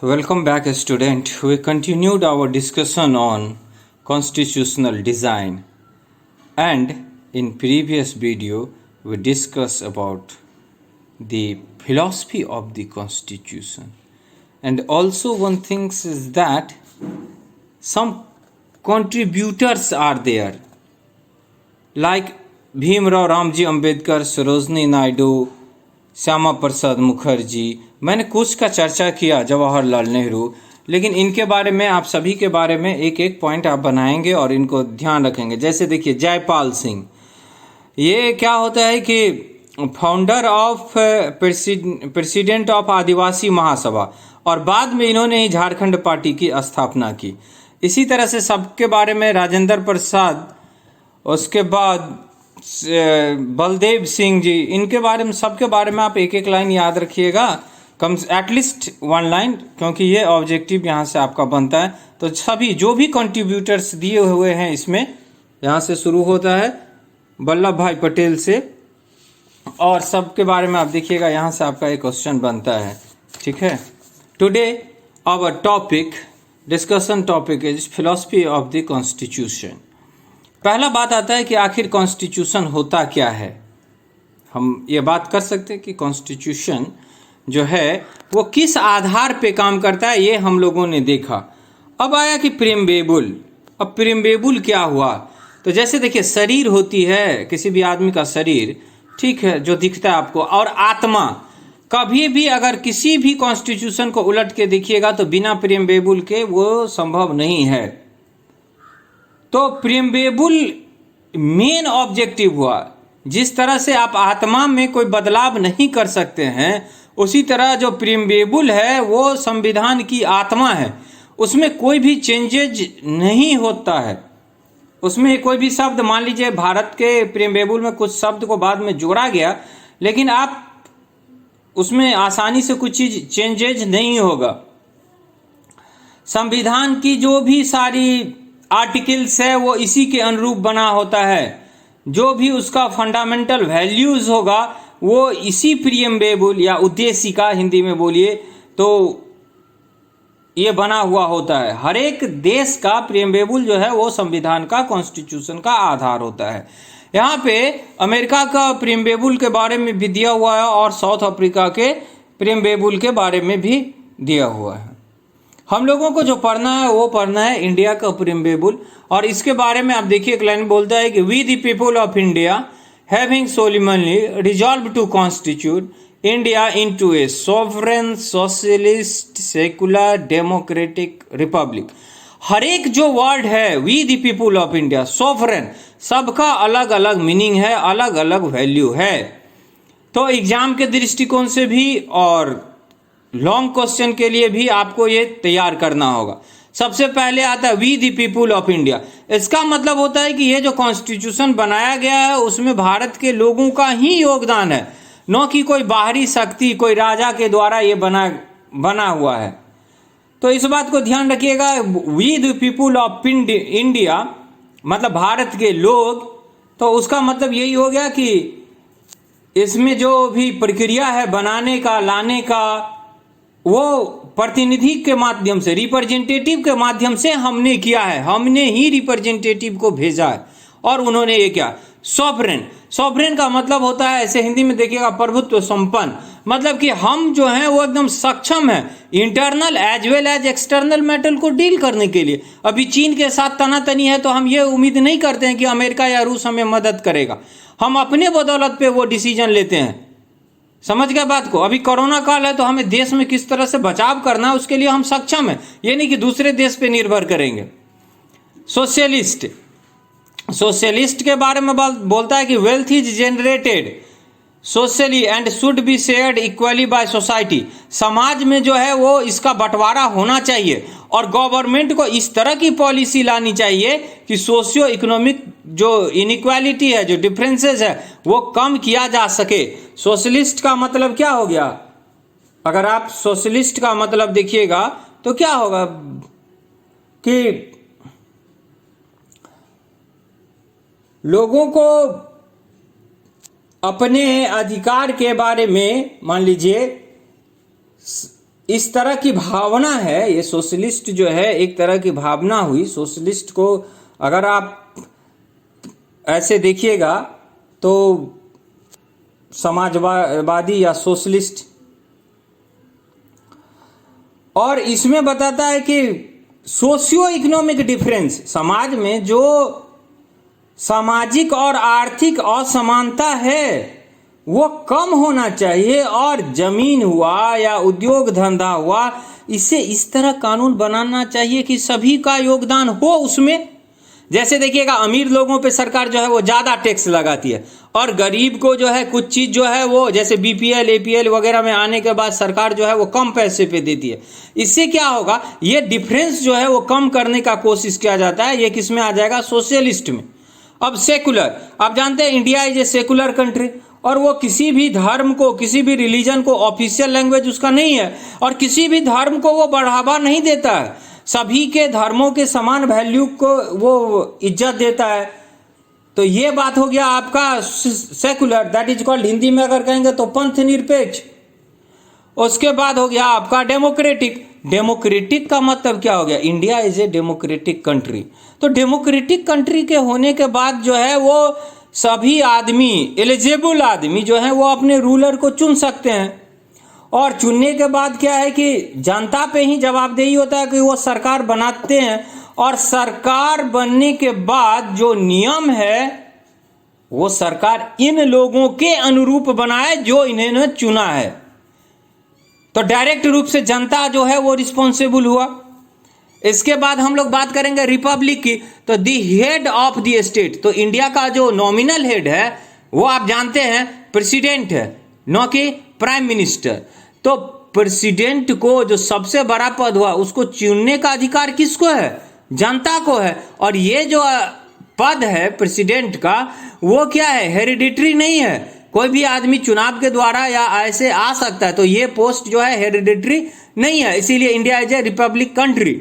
Welcome back, student. We continued our discussion on constitutional design, and in previous video we discussed about the philosophy of the constitution. And also one thing is that some contributors are there, like Bhimrao Ramji Ambedkar, Sarojini Naidu, Shyama Prasad Mukherjee. मैंने कुछ का चर्चा किया, जवाहरलाल नेहरू, लेकिन इनके बारे में आप सभी के बारे में एक एक पॉइंट आप बनाएंगे और इनको ध्यान रखेंगे। जैसे देखिए जयपाल सिंह, ये क्या होता है कि फाउंडर ऑफ प्रेसिडेंट ऑफ आदिवासी महासभा, और बाद में इन्होंने ही झारखंड पार्टी की स्थापना की। इसी तरह से सबके बारे में राजेंद्र प्रसाद, उसके बाद बलदेव सिंह जी, इनके बारे में सबके बारे में आप एक एक लाइन याद रखिएगा, कम एटलीस्ट वन लाइन, क्योंकि ये ऑब्जेक्टिव यहाँ से आपका बनता है। तो सभी जो भी कंट्रीब्यूटर्स दिए हुए हैं इसमें, यहाँ से शुरू होता है वल्लभ भाई पटेल से, और सबके बारे में आप देखिएगा, यहाँ से आपका एक क्वेश्चन बनता है। ठीक है, today our topic, discussion topic is philosophy of the constitution. पहला बात आता है कि आखिर कॉन्स्टिट्यूशन होता क्या है। हम ये बात कर सकते हैं कि कॉन्स्टिट्यूशन जो है वो किस आधार पे काम करता है, ये हम लोगों ने देखा। अब आया कि प्रीम्बेबुल। अब प्रीम्बेबुल क्या हुआ? तो जैसे देखिए, शरीर होती है किसी भी आदमी का शरीर, ठीक है, जो दिखता है आपको, और आत्मा। कभी भी अगर किसी भी कॉन्स्टिट्यूशन को उलट के देखिएगा तो बिना प्रीम्बेबुल के वो संभव नहीं है। तो प्रीम्बेबुल मेन ऑब्जेक्टिव हुआ। जिस तरह से आप आत्मा में कोई बदलाव नहीं कर सकते हैं, उसी तरह जो प्रीम्बेबुल है वो संविधान की आत्मा है, उसमें कोई भी चेंजेज नहीं होता है। उसमें कोई भी शब्द, मान लीजिए भारत के प्रीम्बेबुल में कुछ शब्द को बाद में जोड़ा गया, लेकिन आप उसमें आसानी से कुछ चीज चेंजेज नहीं होगा। संविधान की जो भी सारी आर्टिकल्स है वो इसी के अनुरूप बना होता है। जो भी उसका फंडामेंटल वैल्यूज होगा वो इसी प्रीम्बेबुल या उद्देशिका, हिंदी में बोलिए तो, ये बना हुआ होता है। हर एक देश का प्रीम्बेबुल जो है वो संविधान का, कॉन्स्टिट्यूशन का आधार होता है। यहाँ पे अमेरिका का प्रीम्बेबुल के बारे में भी दिया हुआ है और साउथ अफ्रीका के प्रीम्बेबुल के बारे में भी दिया हुआ है। हम लोगों को जो पढ़ना है वो पढ़ना है इंडिया का प्रीम्बेबुल, और इसके बारे में आप देखिए, एक लाइन बोलता है कि we the people of India having solemnly resolved to constitute India into a sovereign socialist secular democratic republic. हर एक जो वर्ड है we the people of India, sovereign, सबका अलग अलग मीनिंग है, अलग अलग वैल्यू है। तो एग्जाम के दृष्टिकोण से भी और लॉन्ग क्वेश्चन के लिए भी आपको ये तैयार करना होगा। सबसे पहले आता है we the people of India. इसका मतलब होता है कि ये जो कॉन्स्टिट्यूशन बनाया गया है उसमें भारत के लोगों का ही योगदान है, न कि कोई बाहरी शक्ति, कोई राजा के द्वारा ये बना हुआ है। तो इस बात को ध्यान रखिएगा, we the people of India मतलब भारत के लोग। तो उसका मतलब यही हो गया कि इसमें जो भी प्रक्रिया है बनाने का, लाने का, वो प्रतिनिधि के माध्यम से, रिप्रेजेंटेटिव के माध्यम से हमने किया है। हमने ही रिप्रेजेंटेटिव को भेजा है और उन्होंने ये क्या, सॉवरेन। सॉवरेन का मतलब होता है, ऐसे हिंदी में देखिएगा, प्रभुत्व संपन्न। मतलब कि हम जो हैं वो एकदम सक्षम है internal as well as external matter को डील करने के लिए। अभी चीन के साथ तनातनी है तो हम ये उम्मीद नहीं करते हैं कि अमेरिका या रूस हमें मदद करेगा। हम अपने बदौलत पे वो डिसीजन लेते हैं। समझ गए बात को? अभी कोरोना काल है तो हमें देश में किस तरह से बचाव करना है उसके लिए हम सक्षम हैं, ये नहीं कि दूसरे देश पे निर्भर करेंगे। सोशलिस्ट, सोशलिस्ट के बारे में बोलता है कि wealth is generated socially and should be shared equally by society. समाज में जो है वो इसका बंटवारा होना चाहिए और गवर्नमेंट को इस तरह की पॉलिसी लानी चाहिए कि सोशियो इकोनॉमिक जो इनइक्वालिटी है, जो डिफरेंसेस है, वो कम किया जा सके। सोशलिस्ट का मतलब क्या हो गया? अगर आप सोशलिस्ट का मतलब देखिएगा तो क्या होगा कि लोगों को अपने अधिकार के बारे में, मान लीजिए इस तरह की भावना है, ये सोशलिस्ट जो है एक तरह की भावना हुई। सोशलिस्ट को अगर आप ऐसे देखिएगा तो समाजवादी या सोशलिस्ट, और इसमें बताता है कि सोशियो इकोनॉमिक डिफरेंस, समाज में जो सामाजिक और आर्थिक असमानता है वो कम होना चाहिए, और जमीन हुआ या उद्योग धंधा हुआ, इसे इस तरह कानून बनाना चाहिए कि सभी का योगदान हो उसमें। जैसे देखिएगा अमीर लोगों पे सरकार जो है वो ज़्यादा टैक्स लगाती है, और गरीब को जो है कुछ चीज़ जो है वो जैसे बीपीएल एपीएल वगैरह में आने के बाद सरकार जो है वो कम पैसे पे देती है। इससे क्या होगा, ये डिफरेंस जो है वो कम करने का कोशिश किया जाता है। ये किस में आ जाएगा, सोशलिस्ट में। अब सेकुलर, आप जानते हैं India is a secular country, और वो किसी भी धर्म को, किसी भी रिलीजन को ऑफिशियल लैंग्वेज उसका नहीं है, और किसी भी धर्म को वो बढ़ावा नहीं देता है। सभी के धर्मों के समान वैल्यू को वो इज्जत देता है। तो ये बात हो गया आपका secular, that is called, Hindi में अगर कहेंगे तो पंथ निरपेक्ष। उसके बाद हो गया आपका डेमोक्रेटिक। डेमोक्रेटिक का मतलब क्या हो गया, India is a democratic country. तो डेमोक्रेटिक कंट्री के होने के बाद जो है वो सभी आदमी, एलिजिबल आदमी जो है वो अपने रूलर को चुन सकते हैं, और चुनने के बाद क्या है कि जनता पे ही जवाबदेही होता है कि वो सरकार बनाते हैं, और सरकार बनने के बाद जो नियम है वो सरकार इन लोगों के अनुरूप बनाए जो इन्होंने चुना है। तो डायरेक्ट रूप से जनता जो है वो रिस्पॉन्सिबल हुआ। इसके बाद हम लोग बात करेंगे रिपब्लिक की। तो the head of the state, तो इंडिया का जो नॉमिनल हेड है वो आप जानते हैं प्रेसिडेंट है, न कि प्राइम मिनिस्टर। तो प्रेसिडेंट को जो सबसे बड़ा पद हुआ उसको चुनने का अधिकार किसको है, जनता को है। और ये जो पद है प्रेसिडेंट का वो क्या है, हेरिडिटरी नहीं है, कोई भी आदमी चुनाव के द्वारा या ऐसे आ सकता है। तो ये पोस्ट जो है हेरिडिटरी नहीं है, इसीलिए India is a Republic country.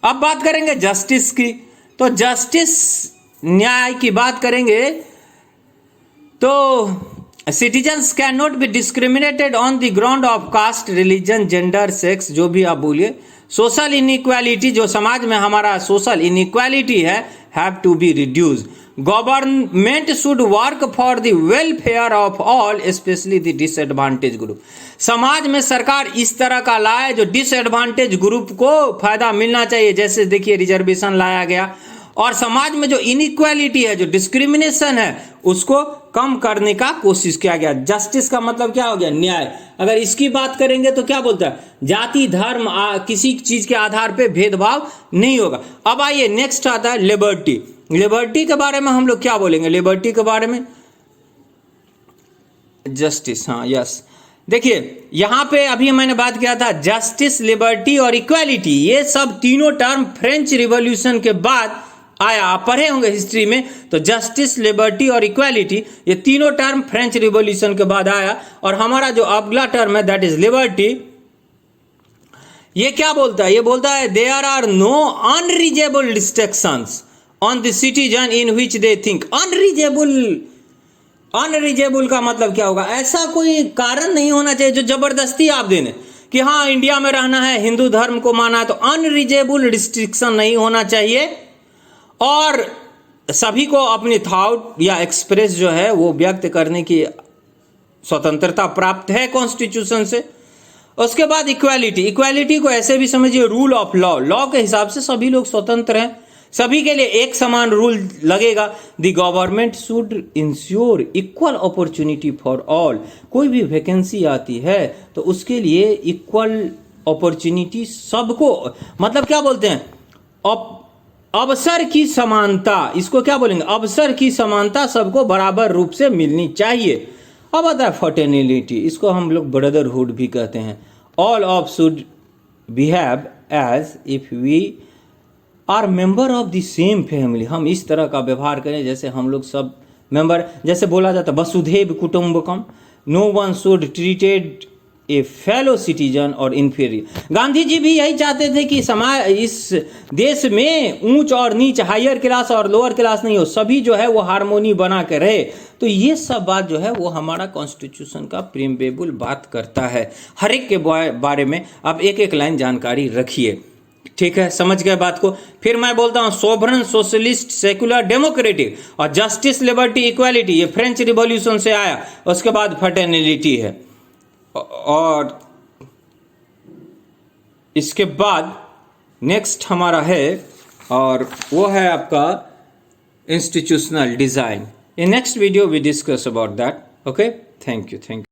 अब बात करेंगे जस्टिस की। तो जस्टिस, न्याय की बात करेंगे तो citizens can not be discriminated on the ground of caste, religion, gender, sex, जो भी आप बोलिए। सोशल इनइक्वालिटी, जो समाज में हमारा सोशल इनइक्वालिटी है, have to be reduce. Government should work for the welfare of all, specially the disadvantage group. समाज में सरकार इस तरह का लाए जो डिसएडवांटेज ग्रुप को फायदा मिलना चाहिए। जैसे देखिए रिजर्वेशन लाया गया, और समाज में जो इनइक्वालिटी है, जो डिस्क्रिमिनेशन है, उसको कम करने का कोशिश किया गया। जस्टिस का मतलब क्या हो गया, न्याय। अगर इसकी बात करेंगे तो क्या बोलता है, जाति धर्म किसी चीज के आधार पे भेदभाव नहीं होगा। अब आइए नेक्स्ट आता है लिबर्टी। लिबर्टी के बारे में हम लोग क्या बोलेंगे, लिबर्टी के बारे में, जस्टिस, हाँ यस। देखिए यहां पे अभी मैंने बात किया था जस्टिस, लिबर्टी और इक्वालिटी, ये सब तीनों टर्म फ्रेंच रिवॉल्यूशन के बाद आया। आप पढ़े होंगे हिस्ट्री में, तो जस्टिस, लिबर्टी और इक्वालिटी, ये तीनों टर्म फ्रेंच रिवॉल्यूशन के बाद आया। और हमारा जो अगला टर्म है दैट इज लिबर्टी, ये क्या बोलता है, ये बोलता है there are no unreasonable restrictions on the citizen in which they think. Unreasonable का मतलब क्या होगा, ऐसा कोई कारण नहीं होना चाहिए जो जबरदस्ती आप देने कि हाँ इंडिया में रहना है, हिंदू धर्म को माना है, तो अनरीजनेबल रिस्ट्रिक्शन नहीं होना चाहिए। और सभी को अपनी थॉट या एक्सप्रेस जो है वो व्यक्त करने की स्वतंत्रता प्राप्त है कॉन्स्टिट्यूशन से। उसके बाद इक्वालिटी, इक्वालिटी को ऐसे भी समझिए रूल ऑफ लॉ, लॉ के हिसाब से सभी लोग स्वतंत्र हैं, सभी के लिए एक समान रूल लगेगा। The government should ensure equal opportunity for all. कोई भी वैकेंसी आती है तो उसके लिए इक्वल अपॉर्चुनिटी सबको, मतलब क्या बोलते हैं, अवसर की समानता, इसको क्या बोलेंगे, अवसर की समानता सबको बराबर रूप से मिलनी चाहिए। अब आता है फर्टेनिलिटी, इसको हम लोग ब्रदरहुड भी कहते हैं। All of should behave as if we are member of the same family. हम इस तरह का व्यवहार करें जैसे हम लोग सब मेंबर, जैसे बोला जाता है वसुधैव कुटुंबकम। No one should treated a fellow citizen और इन्फीरियर। गांधी जी भी यही चाहते थे कि समाज, इस देश में ऊंच और नीच, हायर क्लास और लोअर क्लास नहीं हो, सभी जो है वो हारमोनी बना के रहे। तो ये सब बात जो है वो हमारा कॉन्स्टिट्यूशन का प्रीम्बेबल बात करता है। हर एक के बारे में आप एक एक लाइन जानकारी रखिए, ठीक है, समझ गए बात को। फिर मैं बोलता हूं सोवरन, सोशलिस्ट, सेकुलर, डेमोक्रेटिक और जस्टिस, लिबर्टी, इक्वालिटी, ये फ्रेंच रिवॉल्यूशन से आया। उसके बाद फर्टेर्निटी है, और इसके बाद नेक्स्ट हमारा है, और वो है आपका institutional design. In next video we discuss about that. Okay, thank you.